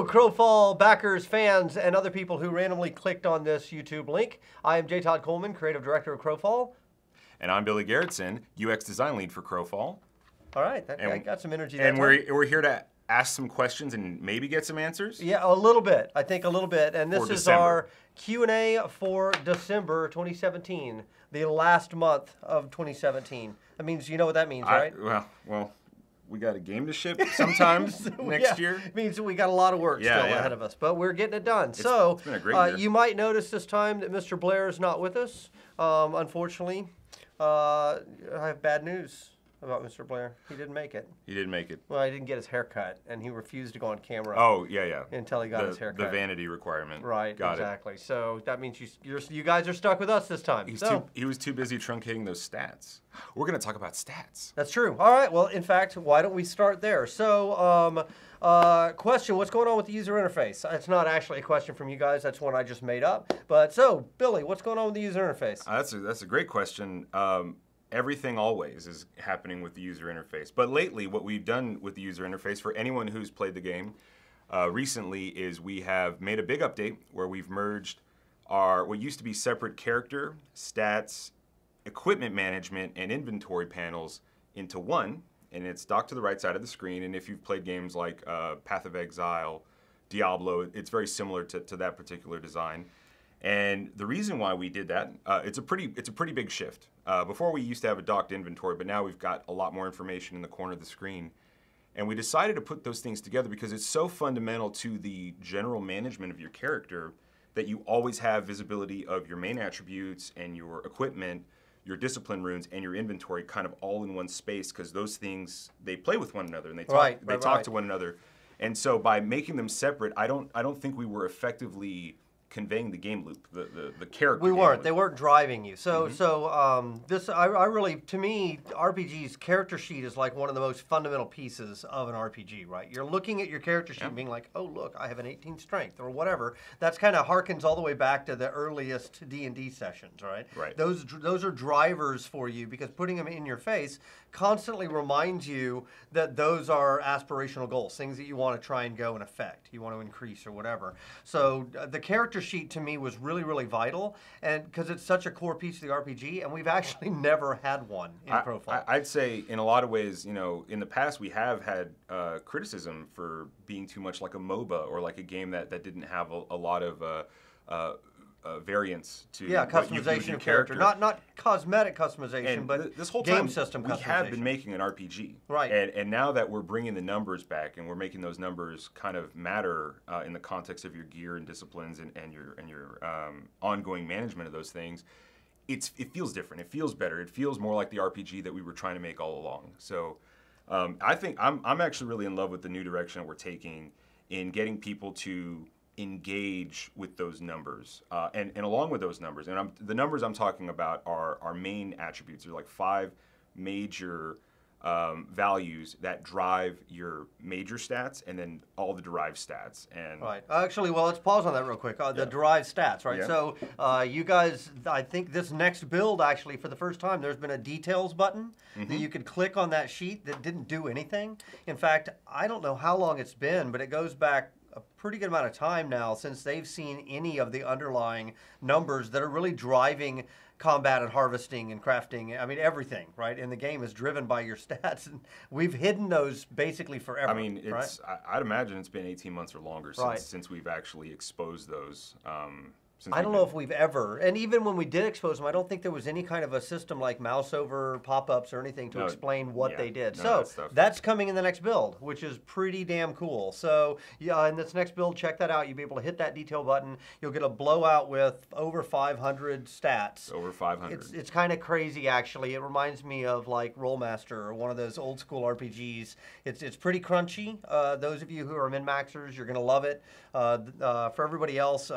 Crowfall backers, fans, and other people who randomly clicked on this YouTube link. I am J. Todd Coleman, Creative Director of Crowfall. And I'm Billy Garretsen, UX Design Lead for Crowfall. All right, I got some energy there. And we're here to ask some questions and maybe get some answers? Yeah, a little bit. I think a little bit. And this is our Q&A for December 2017, the last month of 2017. That means, you know what that means, right? Well, we got a game to ship sometimes next year. It means we got a lot of work still ahead of us, but we're getting it done. It's been a great year. You might notice this time that Mr. Blair is not with us. Unfortunately, I have bad news about Mr. Blair. He didn't make it. He didn't make it. Well, he didn't get his haircut, and he refused to go on camera. Oh, yeah. Until he got his haircut. The vanity requirement. Right, got exactly. So that means you guys are stuck with us this time. He was too busy truncating those stats. We're going to talk about stats. That's true. All right. Well, in fact, why don't we start there? So, question, what's going on with the user interface? It's not actually a question from you guys. That's one I just made up. But so, Billy, what's going on with the user interface? That's a great question. Everything always is happening with the user interface. But lately, what we've done with the user interface, for anyone who's played the game recently, is we have made a big update where we've merged our what used to be separate character, stats, equipment management, and inventory panels into one. And it's docked to the right side of the screen. And if you've played games like Path of Exile, Diablo, it's very similar to that particular design. And the reason why we did that, it's a pretty big shift. Before we used to have a docked inventory, but now we've got a lot more information in the corner of the screen. And we decided to put those things together because it's so fundamental to the general management of your character that you always have visibility of your main attributes and your equipment, your discipline runes, and your inventory kind of all in one space, because those things, they play with one another and they talk to one another. And so by making them separate, I don't think we were effectively conveying the game loop, the character. We weren't. They weren't driving you. So I really, to me, RPG's character sheet is like one of the most fundamental pieces of an RPG, right? You're looking at your character sheet and being like, oh, look, I have an 18 strength or whatever. That's kind of harkens all the way back to the earliest D&D sessions, right? Right. Those are drivers for you, because putting them in your face constantly reminds you that those are aspirational goals, things that you want to try and go and affect, you want to increase or whatever. So the character sheet to me was really, really vital, and because it's such a core piece of the RPG, and we've actually never had one in Crowfall. I'd say in a lot of ways, in the past we have had criticism for being too much like a MOBA or like a game that didn't have a lot of variance to customization of character. Not cosmetic customization, but this whole game time system customization. We have been making an RPG, right? And now that we're bringing the numbers back and we're making those numbers kind of matter in the context of your gear and disciplines and your ongoing management of those things, it feels different. It feels better. It feels more like the RPG that we were trying to make all along. So I think I'm actually really in love with the new direction that we're taking in getting people to engage with those numbers, and along with those numbers, and the numbers I'm talking about are our main attributes. There's like 5 major values that drive your major stats, and then all the derived stats. And right. Actually, well, let's pause on that real quick. The derived stats, right? Yeah. So you guys, I think this next build, actually, for the first time, there's been a details button that you could click on that sheet that didn't do anything. In fact, I don't know how long it's been, but it goes back a pretty good amount of time now since they've seen any of the underlying numbers that are really driving combat and harvesting and crafting. I mean, everything, right, in the game is driven by your stats, and we've hidden those basically forever. I mean, I'd imagine it's been 18 months or longer since we've actually exposed those. I don't know if we've ever, and even when we did expose them, I don't think there was any kind of a system like mouse over pop-ups or anything to explain what they did. So that's coming in the next build, which is pretty damn cool. So yeah, in this next build, check that out. You'll be able to hit that detail button. You'll get a blowout with over 500 stats. Over 500. It's kind of crazy, actually. It reminds me of like Rollmaster or one of those old school RPGs. It's pretty crunchy. Those of you who are min-maxers, you're going to love it. For everybody else,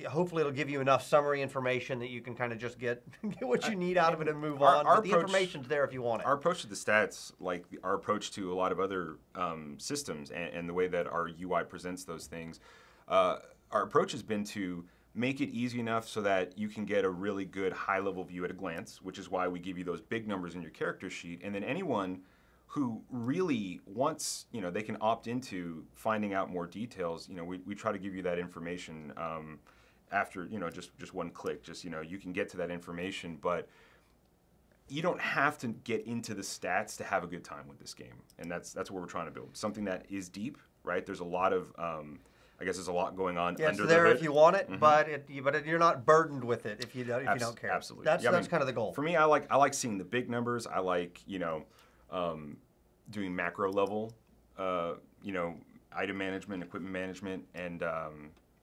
hopefully it'll give you enough summary information that you can kind of just get what you need out of it and move on. But the information's there if you want it. Our approach to the stats, like our approach to a lot of other systems and the way that our UI presents those things, our approach has been to make it easy enough so that you can get a really good high-level view at a glance, which is why we give you those big numbers in your character sheet. And then anyone who really, once they can opt into finding out more details, we try to give you that information after just one click. Just you can get to that information, but you don't have to get into the stats to have a good time with this game, and that's what we're trying to build. Something that is deep, right? There's a lot of I guess there's a lot going on under the hood. If you want it, but you're not burdened with it if you don't care. Absolutely, that's kind of the goal. For me, I like seeing the big numbers. I like doing macro level, item management, equipment management, and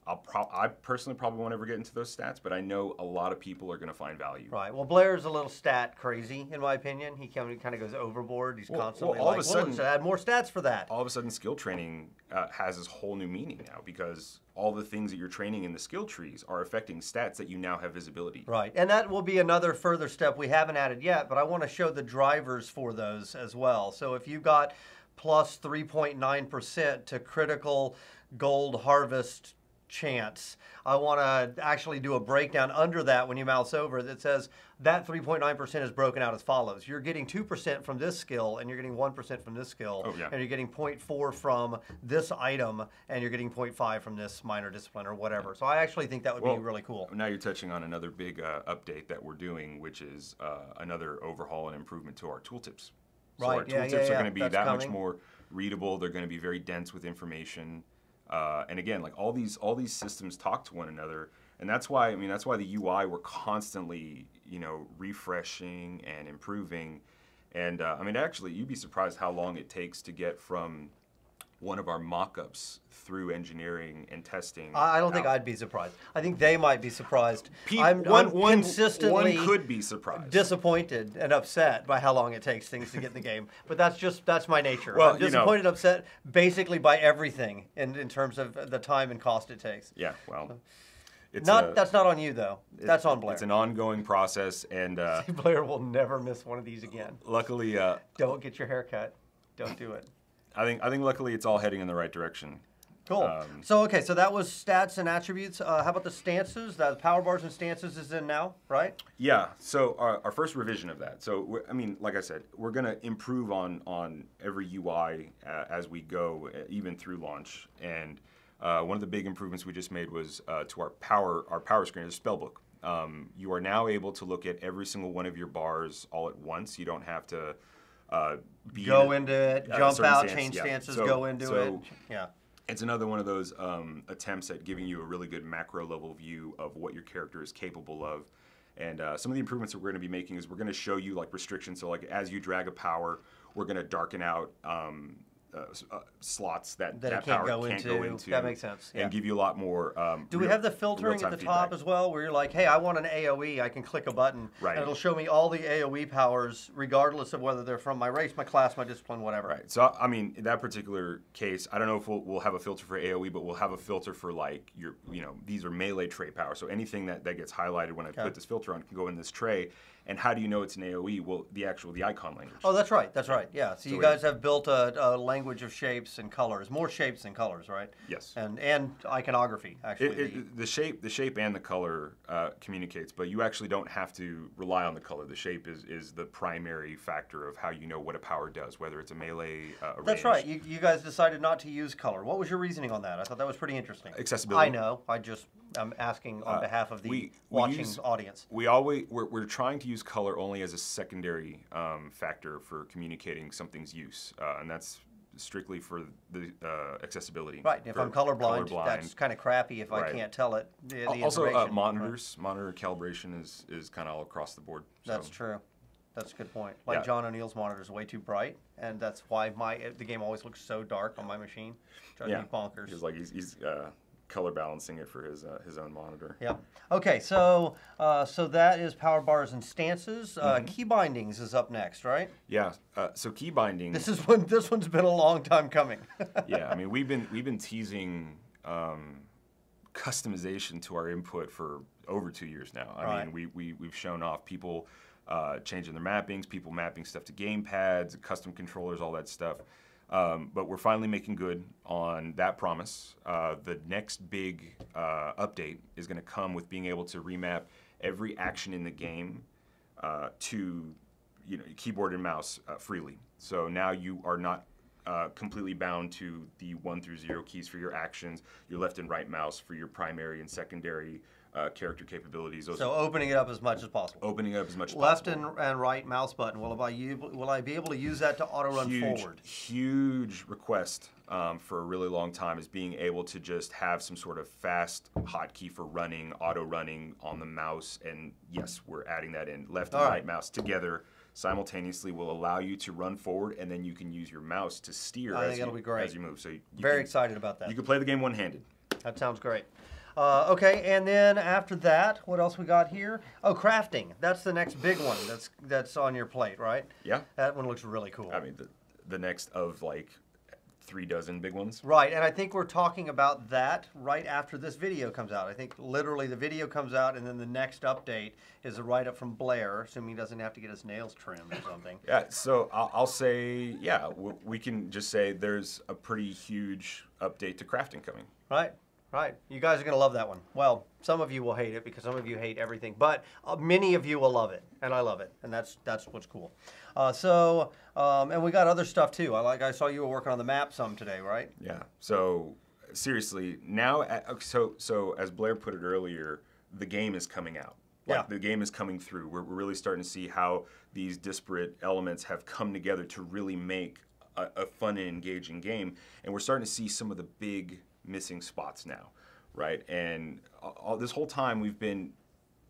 I personally probably won't ever get into those stats, but I know a lot of people are going to find value. Right. Well, Blair's a little stat crazy, in my opinion. He kind of goes overboard. He's constantly all of a sudden, let's add more stats for that. All of a sudden, skill training has this whole new meaning now, because all the things that you're training in the skill trees are affecting stats that you now have visibility. Right. And that will be another further step we haven't added yet, but I want to show the drivers for those as well. So if you've got plus 3.9% to critical gold harvest chance, I want to actually do a breakdown under that when you mouse over that says that 3.9% is broken out as follows. You're getting 2% from this skill, and you're getting 1% from this skill, and you're getting 0.4 from this item, and you're getting 0.5 from this minor discipline or whatever. So I actually think that would be really cool. Now you're touching on another big update that we're doing, which is another overhaul and improvement to our tooltips. So our tooltips are going to be that much more readable. They're going to be very dense with information. And again, like all these systems talk to one another, and that's why the UI we're constantly refreshing and improving. And actually, you'd be surprised how long it takes to get from one of our mock-ups through engineering and testing. I don't think I'd be surprised. I think they might be surprised. I'm one consistently could be surprised, disappointed and upset by how long it takes things to get in the game. But that's my nature. Well, I'm disappointed, upset, basically by everything in terms of the time and cost it takes. Yeah, well. That's not on you, though. That's on Blair. It's an ongoing process, and Blair will never miss one of these again. Luckily, don't get your hair cut. Don't do it. I think luckily it's all heading in the right direction. Cool. So that was stats and attributes. How about the stances? The power bars and stances is in now, right? Yeah. So our first revision of that. So like I said, we're going to improve on every UI as we go, even through launch. And one of the big improvements we just made was to our power screen, the spellbook. You are now able to look at every single one of your bars all at once. You don't have to go into it, jump out, change stances, go into it. Yeah. It's another one of those attempts at giving you a really good macro level view of what your character is capable of. And some of the improvements that we're going to be making is we're going to show you like restrictions. So like as you drag a power, we're going to darken out slots that power can't go into. That makes sense. And give you a lot more. Do we have the filtering at the top as well, where you're like, hey, I want an AOE, I can click a button, and it'll show me all the AOE powers, regardless of whether they're from my race, my class, my discipline, whatever. Right. So in that particular case, I don't know if we'll have a filter for AOE, but we'll have a filter for like these are melee trait powers. So anything that gets highlighted when I put this filter on can go in this tray. And how do you know it's an AOE? Well, the icon language. Oh, that's right. Yeah. So you guys have built a language of shapes and colors, more shapes than colors, right? Yes. And iconography, actually. The shape and the color communicates, but you actually don't have to rely on the color. The shape is the primary factor of how you know what a power does, whether it's a melee, That's right. You guys decided not to use color. What was your reasoning on that? I thought that was pretty interesting. Accessibility. I know. I'm asking on behalf of the watching audience. We're trying to use color only as a secondary factor for communicating something's use, and that's strictly for the accessibility. Right. If I'm colorblind, that's kind of crappy if I can't tell it. Also, monitors, monitor calibration is kind of all across the board. So. That's true. That's a good point. Like John O'Neill's monitor is way too bright, and that's why the game always looks so dark on my machine. Drives me bonkers. Because he's color balancing it for his own monitor. Yeah. Okay. So that is power bars and stances. Key bindings is up next, right? Yeah. So key binding. This one's been a long time coming. Yeah. We've been teasing customization to our input for over 2 years now. I mean, we've shown off people changing their mappings, people mapping stuff to gamepads, custom controllers, all that stuff. But we're finally making good on that promise. The next big update is going to come with being able to remap every action in the game to keyboard and mouse freely. So now you are not completely bound to the 1 through 0 keys for your actions, your left and right mouse for your primary and secondary character capabilities. So opening it up as much as possible. Opening it up as much as left possible. and right mouse button. Will I be able to use that to auto run forward? Huge request for a really long time is being able to just have some sort of fast hotkey for running, auto running on the mouse. And yes, we're adding that in. Left and right mouse together simultaneously will allow you to run forward, and then you can use your mouse to steer as you move. So very excited about that. You can play the game one-handed. That sounds great. Okay, and then after that, what else we got here? Oh, crafting. That's the next big one that's on your plate, right? Yeah. That one looks really cool. I mean, the next of like 3 dozen big ones. Right, and I think we're talking about that right after this video comes out. I think literally the video comes out, and then the next update is a write-up from Blair, assuming he doesn't have to get his nails trimmed or something. Yeah, so I'll say, yeah, we can just say there's a pretty huge update to crafting coming. Right. Right. You guys are going to love that one. Well, some of you will hate it because some of you hate everything, but many of you will love it, and I love it, and that's what's cool. And we got other stuff too. I saw you were working on the map some today, right? Yeah. So seriously, now, so as Blair put it earlier, the game is coming out. Like, the game is coming through. We're really starting to see how these disparate elements have come together to really make a fun and engaging game, and we're starting to see some of the big missing spots now, right? And this whole time we've been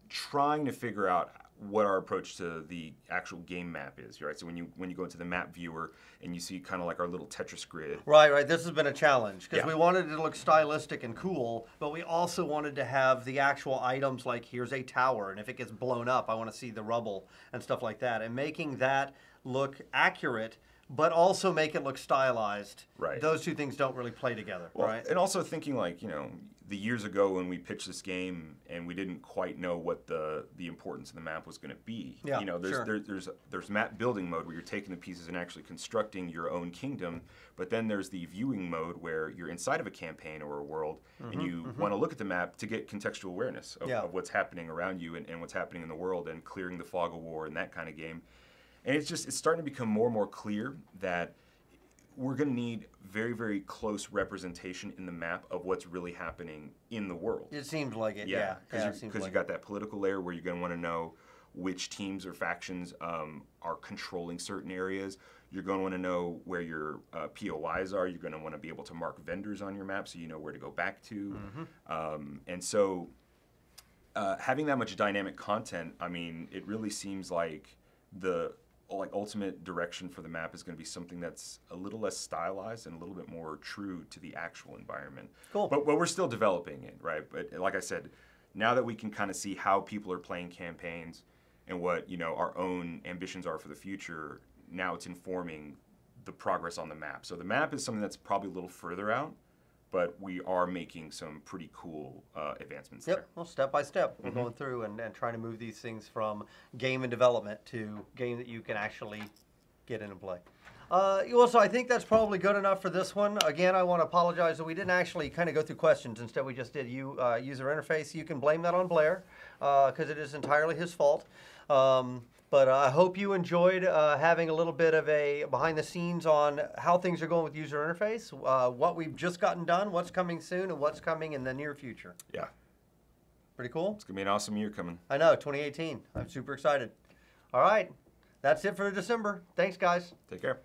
trying to figure out what our approach to the actual game map is, right? So when you go into the map viewer and you see kind of like our little Tetris grid. Right. This has been a challenge because we wanted it to look stylistic and cool, but we also wanted to have the actual items like here's a tower, and if it gets blown up, I want to see the rubble and stuff like that, and making that look accurate but also make it look stylized. Right. Those two things don't really play together, right? And also thinking like, the years ago when we pitched this game and we didn't quite know what the importance of the map was going to be. Yeah, there's map building mode where you're taking the pieces and actually constructing your own kingdom, but then there's the viewing mode where you're inside of a campaign or a world and you want to look at the map to get contextual awareness of what's happening around you and what's happening in the world and clearing the fog of war and that kind of game. And it's starting to become more and more clear that we're going to need very, very close representation in the map of what's really happening in the world. It seems like it, yeah. Because you got that political layer where you're going to want to know which teams or factions are controlling certain areas. You're going to want to know where your POIs are. You're going to want to be able to mark vendors on your map so you know where to go back to. And so having that much dynamic content, I mean, it really seems like the ultimate direction for the map is going to be something that's a little less stylized and a little bit more true to the actual environment. Cool. But we're still developing it, right? But like I said, now that we can kind of see how people are playing campaigns and what our own ambitions are for the future, now it's informing the progress on the map. So the map is something that's probably a little further out, but we are making some pretty cool advancements there. Well, step by step, we're going through and trying to move these things from game and development to game that you can actually get in and play. So I think that's probably good enough for this one. Again, I want to apologize that we didn't actually kind of go through questions. Instead, we just did user interface. You can blame that on Blair because it is entirely his fault. But I hope you enjoyed having a little bit of a behind the scenes on how things are going with user interface, what we've just gotten done, what's coming soon, and what's coming in the near future. Yeah. Pretty cool? It's going to be an awesome year coming. I know, 2018. I'm super excited. All right. That's it for December. Thanks, guys. Take care.